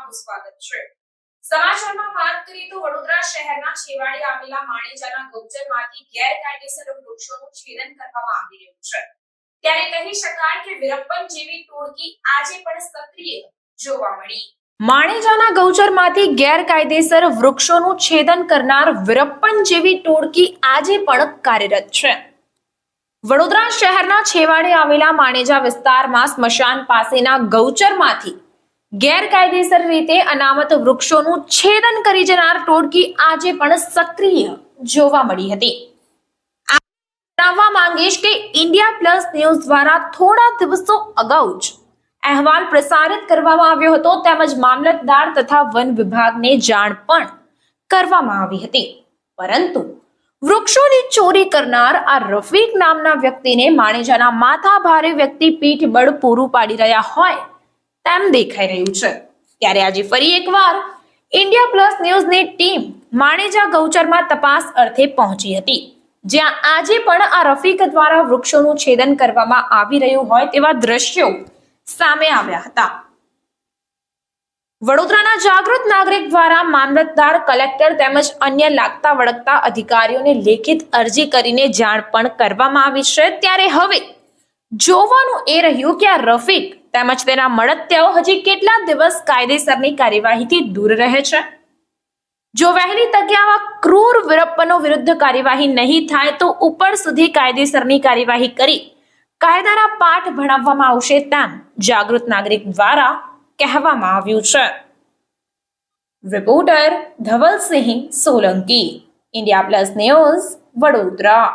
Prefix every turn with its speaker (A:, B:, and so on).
A: આપનું સ્વાગત છે। સમાચારમાં વાત કરીએ તો વડોદરા શહેરના છેવાડે આવેલા માણેજાના ગૌચરમાંથી ગેરકાયદેસર વૃક્ષોનું છેદન કરવામાં આવી રહ્યું છે। ત્યારે કહી શકાય કે વીરપ્પન જેવી ટોળકી આજે પણ સક્રિય જોવા મળી। માણેજાના ગૌચરમાંથી ગેરકાયદેસર વૃક્ષોનું છેદન કરનાર વીરપ્પન જેવી ટોળકી આજે પણ કાર્યરત છે। વડોદરા શહેરના છેવાડે આવેલા માણેજા વિસ્તારમાં સ્મશાન પાસેના ગૌચરમાંથી ગેરકાયદેસર રીતે અનામત વૃક્ષોનું છેદન કરી જનાર ટોળકી આજે પણ સક્રિય જોવા મળી હતી। જણાવવા માંગીશ કે ઇન્ડિયા પ્લસ ન્યૂઝ દ્વારા થોડા દિવસો અગાઉ જ અહેવાલ પ્રસારિત કરવામાં આવ્યો હતો, તેમજ મામલતદાર તથા વન વિભાગને જાણ પણ કરવામાં આવી હતી, પરંતુ વૃક્ષોની ચોરી કરનાર આ રફીક નામના વ્યક્તિને માણેજાના માથા ભારે વ્યક્તિ પીઠ બળ પૂરું પાડી રહ્યા હોય તેમ દેખાઈ રહ્યું છે। ત્યારે આજે ફરી એકવાર ઇન્ડિયા પ્લસ ન્યૂઝની ટીમ માણેજા ગૌચરમાં તપાસ અર્થે પહોંચી હતી, જ્યાં આજે પણ આ રફીક દ્વારા વૃક્ષોનું છેદન કરવામાં આવી રહ્યું હોય તેવા દ્રશ્યો સામે આવ્યા હતા। વડોદરાના જાગૃત નાગરિક દ્વારા મામલતદાર, કલેક્ટર તેમજ અન્ય લાગતા વળગતા અધિકારીઓને લેખિત અરજી કરીને જાણ પણ કરવામાં આવી છે। ત્યારે હવે જોવાનું એ રહ્યું કે આ રફીક તેમજ તેના મળતિયાઓ હજી કેટલા દિવસ કાયદેસરની કાર્યવાહીથી દૂર રહે છે। જો વહેલી તકે આવા ક્રૂર વીરપ્પનો વિરુદ્ધ કાર્યવાહી નહીં થાય તો ઉપર સુધી કાયદેસરની કાર્યવાહી કરી કાયદાના પાઠ ભણાવવામાં આવશે તેમ જાગૃત નાગરિક દ્વારા કહેવામાં આવ્યું છે। Reporter Dhavalsinh Solanki, India plus news, Vadodara.